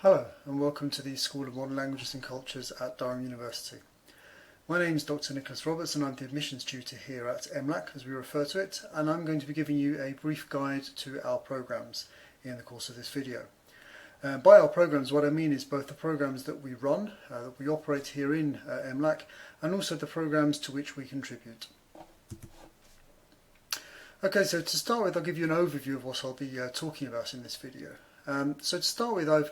Hello and welcome to the School of Modern Languages and Cultures at Durham University. My name is Dr. Nicholas Roberts and I'm the admissions tutor here at MLAC as we refer to it, and I'm going to be giving you a brief guide to our programs in the course of this video. By our programs, what I mean is both the programs that we run, that we operate here in MLAC, and also the programs to which we contribute. Okay, so to start with, I'll give you an overview of what I'll be talking about in this video. So to start with, I've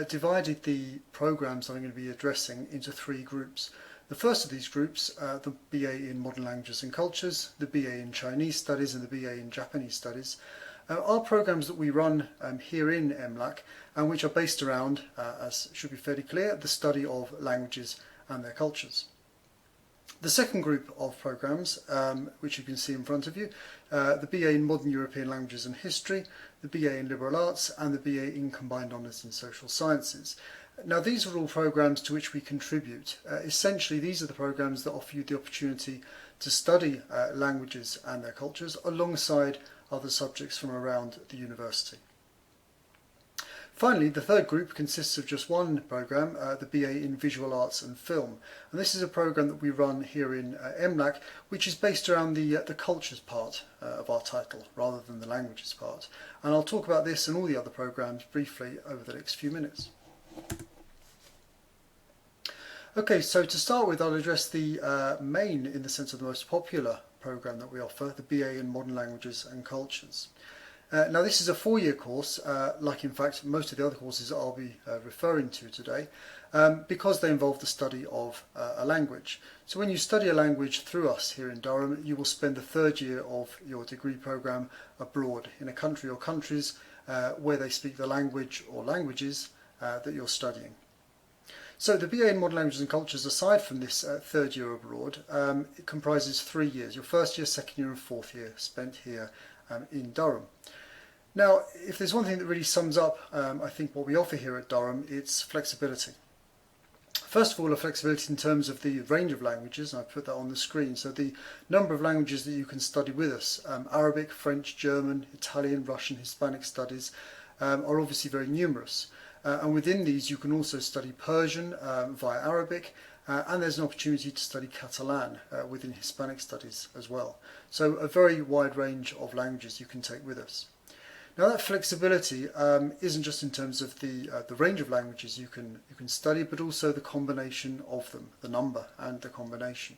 divided the programs that I'm going to be addressing into three groups. The first of these groups, the BA in Modern Languages and Cultures, the BA in Chinese Studies and the BA in Japanese Studies, are programs that we run here in MLAC and which are based around, as should be fairly clear, the study of languages and their cultures. The second group of programs, which you can see in front of you, the BA in Modern European Languages and History, the BA in Liberal Arts and the BA in Combined Honours in Social Sciences. Now these are all programs to which we contribute. Essentially these are the programs that offer you the opportunity to study languages and their cultures alongside other subjects from around the university. Finally, the third group consists of just one program, the BA in Visual Arts and Film. And this is a program that we run here in MLAC, which is based around the cultures part of our title, rather than the languages part. And I'll talk about this and all the other programs briefly over the next few minutes. Okay, so to start with, I'll address the main, in the sense of the most popular program that we offer, the BA in Modern Languages and Cultures. Now this is a four-year course, like in fact most of the other courses that I'll be referring to today, because they involve the study of a language. So when you study a language through us here in Durham, you will spend the third year of your degree programme abroad, in a country or countries where they speak the language or languages that you're studying. So the BA in Modern Languages and Cultures, aside from this third year abroad, it comprises 3 years, your first year, second year and fourth year spent here in Durham. Now, if there's one thing that really sums up, I think, what we offer here at Durham, it's flexibility. First of all, a flexibility in terms of the range of languages, and I've put that on the screen. So the number of languages that you can study with us, Arabic, French, German, Italian, Russian, Hispanic studies, are obviously very numerous. And within these you can also study Persian via Arabic, and there's an opportunity to study Catalan within Hispanic studies as well. So a very wide range of languages you can take with us. Now that flexibility isn't just in terms of the range of languages you can study, but also the combination of them, the number and the combination.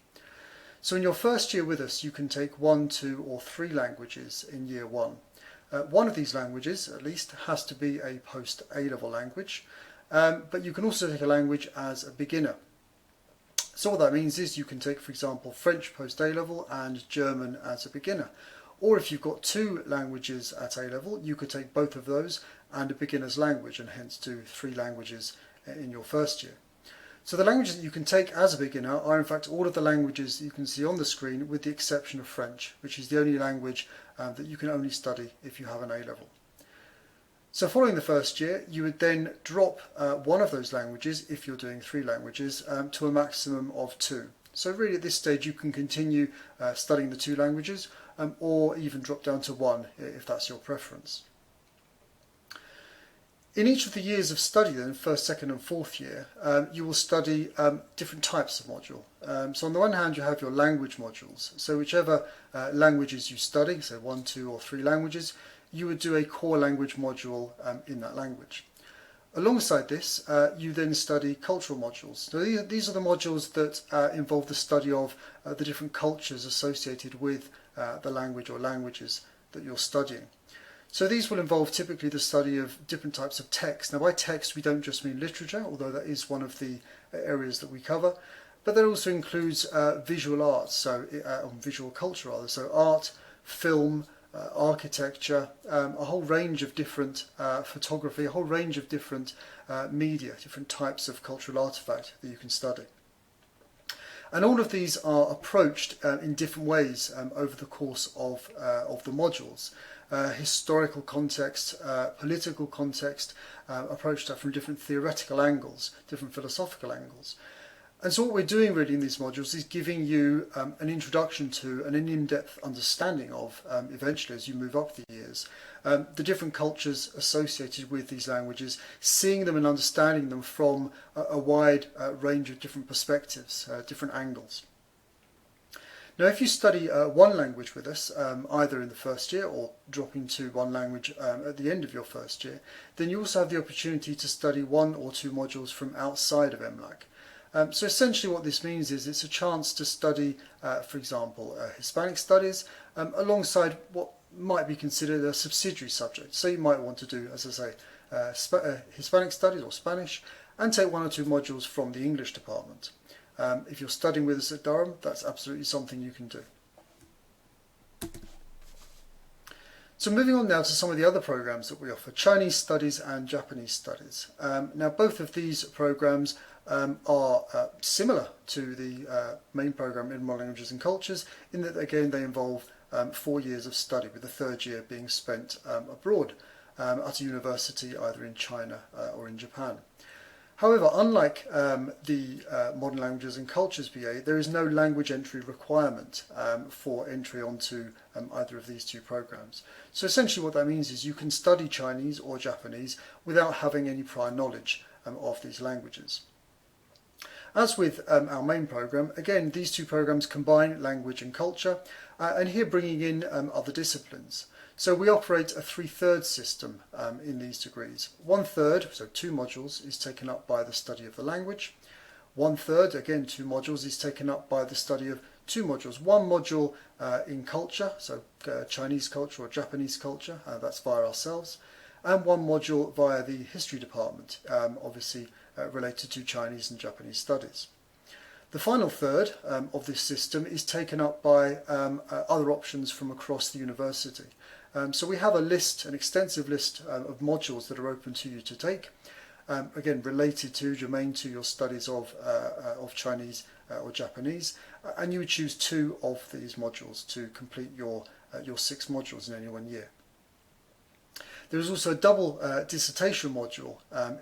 So in your first year with us you can take 1, 2 or 3 languages in year 1. One of these languages, at least, has to be a post-A-level language, but you can also take a language as a beginner. So what that means is you can take, for example, French post-A-level and German as a beginner. Or if you've got 2 languages at A-level, you could take both of those and a beginner's language, and hence do 3 languages in your first year. So the languages that you can take as a beginner are in fact all of the languages that you can see on the screen, with the exception of French, which is the only language that you can only study if you have an A-level. So following the first year, you would then drop one of those languages, if you're doing 3 languages, to a maximum of 2. So really at this stage you can continue studying the 2 languages, or even drop down to 1 if that's your preference. In each of the years of study then, first, second and fourth year, you will study different types of module. So on the one hand you have your language modules, so whichever languages you study, so 1, 2 or 3 languages, you would do a core language module in that language. Alongside this, you then study cultural modules. So these are the modules that involve the study of the different cultures associated with the language or languages that you're studying. So these will involve typically the study of different types of text. Now by text we don't just mean literature, although that is one of the areas that we cover, but that also includes visual arts, so visual culture rather, so art, film, architecture, a whole range of different photography, a whole range of different media, different types of cultural artifact that you can study. And all of these are approached in different ways over the course of the modules. Historical context, political context, approached from different theoretical angles, different philosophical angles. And so what we're doing really in these modules is giving you an introduction to and an in-depth understanding of, eventually as you move up the years, the different cultures associated with these languages, seeing them and understanding them from a wide range of different perspectives, different angles. Now, if you study one language with us, either in the first year or dropping to one language at the end of your first year, then you also have the opportunity to study one or two modules from outside of MLAC. So essentially what this means is it's a chance to study, for example, Hispanic studies alongside what might be considered a subsidiary subject. So you might want to do, as I say, Hispanic studies or Spanish, and take one or two modules from the English department. If you're studying with us at Durham, that's absolutely something you can do. So moving on now to some of the other programs that we offer, Chinese studies and Japanese studies. Now both of these programs are similar to the main program in Modern Languages and Cultures in that again they involve 4 years of study, with the third year being spent abroad at a university either in China or in Japan. However, unlike the Modern Languages and Cultures BA, there is no language entry requirement for entry onto either of these two programs. So essentially what that means is you can study Chinese or Japanese without having any prior knowledge of these languages. As with our main program, again, these two programs combine language and culture, and here bringing in other disciplines. So we operate a 3/3 system in these degrees. 1/3, so 2 modules, is taken up by the study of the language. 1/3, again 2 modules, is taken up by the study of 2 modules. One module in culture, so Chinese culture or Japanese culture, that's via ourselves, and one module via the history department, obviously related to Chinese and Japanese studies. The final third of this system is taken up by other options from across the university. So we have a list, an extensive list of modules that are open to you to take, again related to, germane to your studies of Chinese or Japanese, and you would choose 2 of these modules to complete your 6 modules in any one year. There is also a double dissertation module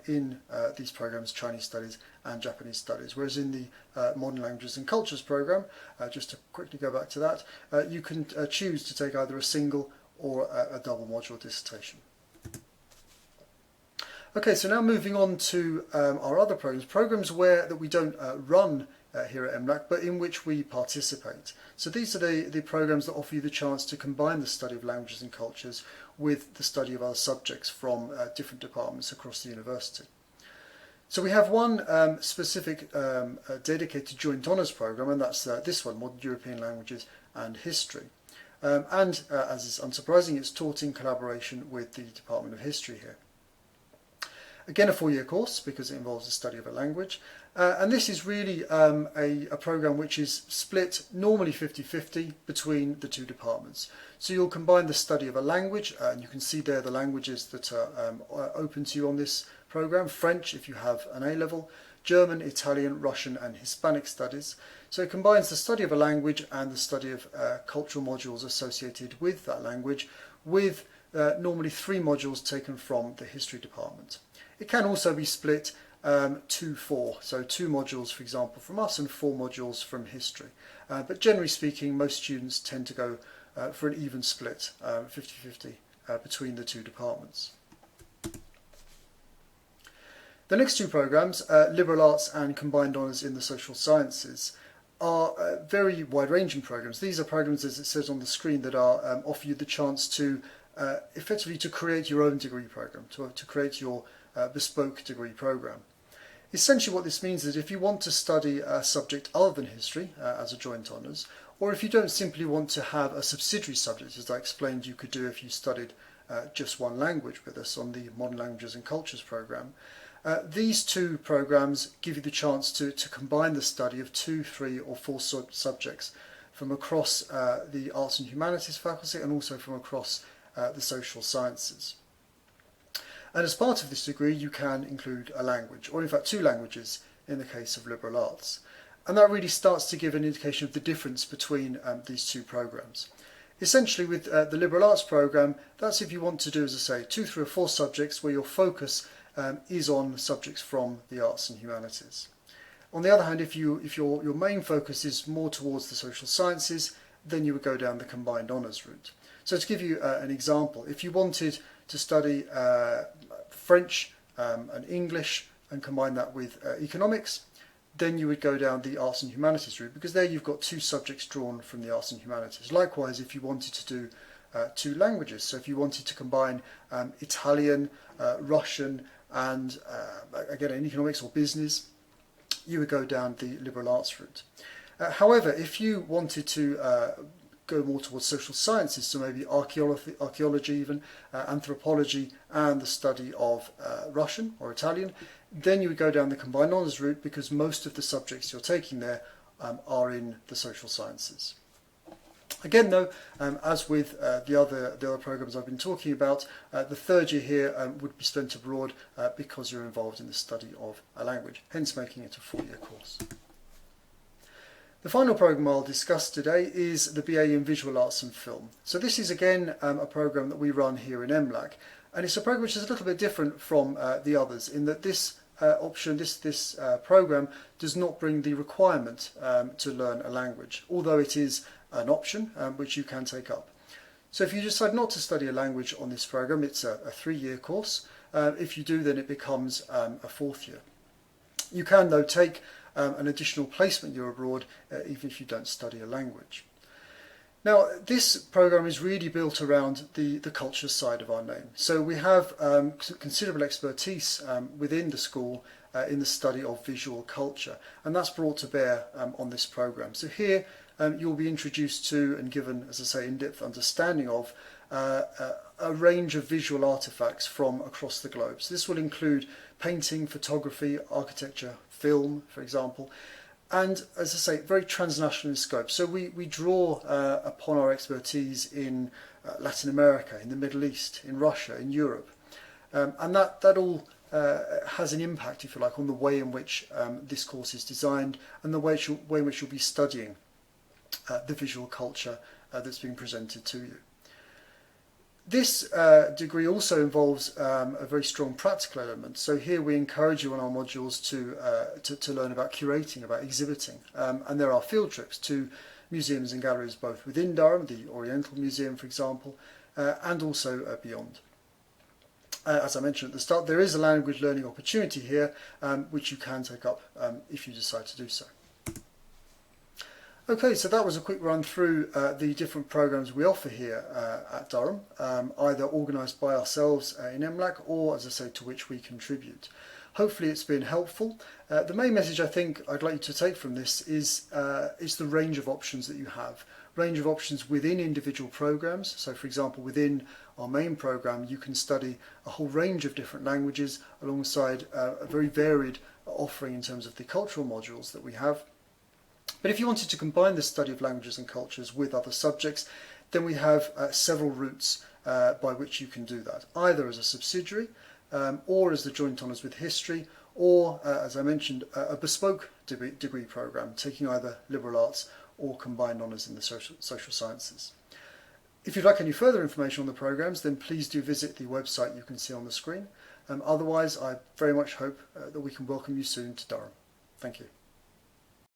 in these programs, Chinese Studies and Japanese Studies, whereas in the Modern Languages and Cultures program, just to quickly go back to that, you can choose to take either a single or a double module dissertation. Okay, so now moving on to our other programs that we don't run here at MLAC, but in which we participate. So these are the programs that offer you the chance to combine the study of languages and cultures with the study of other subjects from different departments across the university. So we have one specific dedicated joint honours program, and that's this one, Modern European Languages and History. And as is unsurprising, it's taught in collaboration with the Department of History here. Again, a 4-year course because it involves the study of a language. And this is really a program which is split normally 50-50 between the 2 departments. So you'll combine the study of a language, and you can see there the languages that are open to you on this program. French if you have an A-level, German, Italian, Russian and Hispanic studies. So it combines the study of a language and the study of cultural modules associated with that language, with normally 3 modules taken from the history department. It can also be split 2-4, so 2 modules for example from us and 4 modules from history. But generally speaking, most students tend to go for an even split, 50-50 between the 2 departments. The next 2 programs, Liberal Arts and Combined Honours in the Social Sciences, are very wide-ranging programs. These are programs, as it says on the screen, that are offer you the chance to effectively to create your own degree program, to create your bespoke degree program. Essentially what this means is if you want to study a subject other than history as a joint honours, or if you don't simply want to have a subsidiary subject, as I explained you could do if you studied just one language with us on the Modern Languages and Cultures program, these 2 programs give you the chance to combine the study of 2, 3 or 4 subjects from across the Arts and Humanities faculty and also from across the social sciences. And as part of this degree you can include a language, or in fact 2 languages in the case of liberal arts. And that really starts to give an indication of the difference between these 2 programs. Essentially with the liberal arts program, that's if you want to do, as I say, 2, 3 or 4 subjects where your focus is on subjects from the arts and humanities. On the other hand, if your main focus is more towards the social sciences, then you would go down the combined honours route. So to give you an example, if you wanted to study French and English and combine that with economics, then you would go down the arts and humanities route, because there you've got two subjects drawn from the arts and humanities. Likewise, if you wanted to do two languages, so if you wanted to combine Italian, Russian, and again in economics or business, you would go down the liberal arts route. However, if you wanted to go more towards social sciences, so maybe archaeology even, anthropology, and the study of Russian or Italian, then you would go down the combined honours route, because most of the subjects you're taking there are in the social sciences. Again though, as with the other programs I've been talking about, the third year here would be spent abroad because you're involved in the study of a language, hence making it a 4-year course. The final program I'll discuss today is the BA in Visual Arts and Film. So this is again a program that we run here in MLAC, and it's a program which is a little bit different from the others in that this program does not bring the requirement to learn a language, although it is an option which you can take up. So if you decide not to study a language on this program, it's a 3-year course. If you do, then it becomes a 4th year. You can though take an additional placement year abroad even if you don't study a language. Now this program is really built around the culture side of our name. So we have considerable expertise within the school in the study of visual culture, and that's brought to bear on this program. So here you'll be introduced to and given, as I say, in-depth understanding of a range of visual artifacts from across the globe. So this will include painting, photography, architecture, film, for example, and as I say, very transnational in scope. So we draw upon our expertise in Latin America, in the Middle East, in Russia, in Europe, and that all has an impact, if you like, on the way in which this course is designed and the way in which you'll be studying the visual culture that's being presented to you. This degree also involves a very strong practical element. So here we encourage you on our modules to learn about curating, about exhibiting, and there are field trips to museums and galleries both within Durham, the Oriental Museum for example, and also beyond. As I mentioned at the start, there is a language learning opportunity here which you can take up if you decide to do so. Okay, so that was a quick run through the different programs we offer here at Durham, either organised by ourselves in MLAC or, as I say, to which we contribute. Hopefully it's been helpful. The main message I think I'd like you to take from this is the range of options that you have. Range of options within individual programs. So for example, within our main program you can study a whole range of different languages alongside a very varied offering in terms of the cultural modules that we have. But if you wanted to combine the study of languages and cultures with other subjects, then we have several routes by which you can do that, either as a subsidiary or as the joint honours with history, or as I mentioned, a bespoke degree programme taking either liberal arts or combined honours in the social sciences. If you'd like any further information on the programmes, then please do visit the website you can see on the screen. Otherwise, I very much hope that we can welcome you soon to Durham. Thank you.